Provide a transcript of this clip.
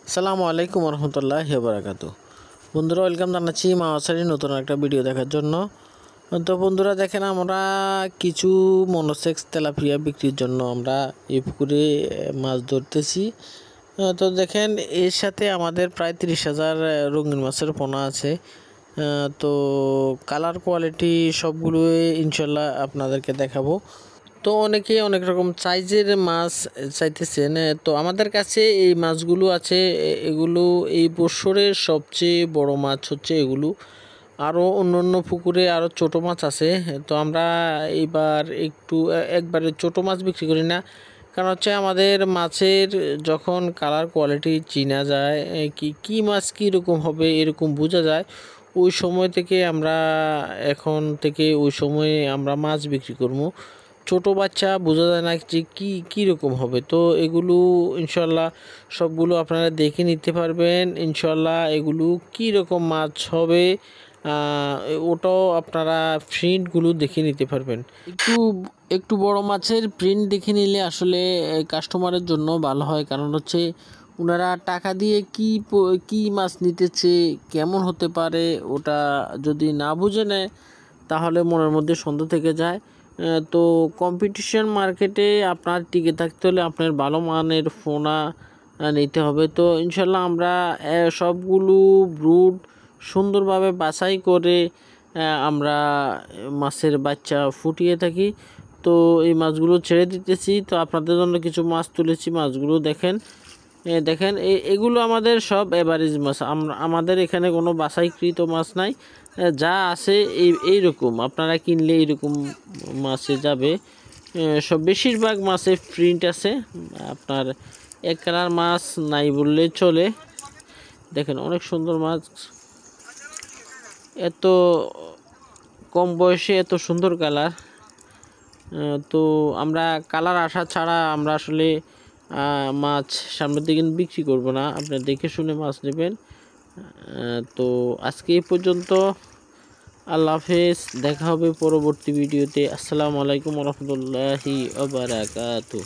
আসসালামু আলাইকুম রহমতুল্লাহি ওয়া বারাকাতুহু। বন্ধুরা, ওয়েলকাম জানাচ্ছি মাওয়াসারির নতুন একটা ভিডিও দেখার জন্য। তো বন্ধুরা দেখেন, আমরা কিছু মনোসেক্স তেলাপিয়া বিক্রির জন্য আমরা এই পুকুরে মাছ ধরতেছি। তো দেখেন, এর সাথে আমাদের প্রায় 30,000 রঙিন মাছের পোনা আছে। তো কালার কোয়ালিটি সবগুলোই ইনশাল্লাহ আপনাদেরকে দেখাবো। তো অনেকে অনেক রকম সাইজের মাছ চাইতেছেন। তো আমাদের কাছে এই মাছগুলো আছে। এগুলো এই বছরের সবচেয়ে বড় মাছ হচ্ছে এগুলো। আরও অন্য অন্য পুকুরে আরও ছোট মাছ আছে। তো আমরা এইবার একবারে ছোট মাছ বিক্রি করি না, কারণ হচ্ছে আমাদের মাছের যখন কালার কোয়ালিটি চিনা যায়, কি মাছ কীরকম হবে এরকম বোঝা যায়, ওই সময় থেকে ওই সময়ে আমরা মাছ বিক্রি করবো। ছোট বাচ্চা বোঝা যায় না যে কীরকম হবে। তো এগুলো ইনশাল্লাহ সবগুলো আপনারা দেখে নিতে পারবেন। ইনশাল্লাহ এগুলো কীরকম মাছ হবে ওটাও আপনারা প্রিন্টগুলো দেখে নিতে পারবেন। একটু বড় মাছের প্রিন্ট দেখে নিলে আসলে কাস্টমারের জন্য ভালো হয়, কারণ হচ্ছে ওনারা টাকা দিয়ে কি মাছ নিতেছে, কেমন হতে পারে, ওটা যদি না বুঝে নেয় তাহলে মনের মধ্যে সন্দেহ থেকে যায়। তো কম্পিটিশন মার্কেটে আপনার টিকে থাকতে হলে আপনার ভালো মানের ফোনা নিতে হবে। তো ইনশাল্লাহ আমরা সবগুলো ব্রুড সুন্দরভাবে বাছাই করে আমরা মাছের বাচ্চা ফুটিয়ে থাকি। তো এই মাছগুলো ছেড়ে দিতেছি। তো আপনাদের জন্য কিছু মাছ তুলেছি, মাছগুলো দেখেন। এগুলো আমাদের সব এভারেজ মাছ। আমাদের এখানে কোনো বাছাইকৃত মাছ নাই, যা আছে এইরকম আপনারা কিনলে এইরকম মাছে যাবে। সব বেশিরভাগ মাছে প্রিন্ট আছে, আপনার এক কালার মাছ নাই বললে চলে। দেখেন অনেক সুন্দর মাছ, এত কম বয়সে এত সুন্দর কালার। তো আমরা কালার আসা ছাড়া আমরা আসলে মাছ সামনের দিকে বিক্রি করব না, আপনারা দেখে শুনে মাছ নেবেন। তো আজকে এই পর্যন্ত, আল্লাহ হাফেজ, দেখা হবে পরবর্তী ভিডিওতে। আসসালামু আলাইকুম রহমতুল্লাহি ওয়া বারাকাতুহু।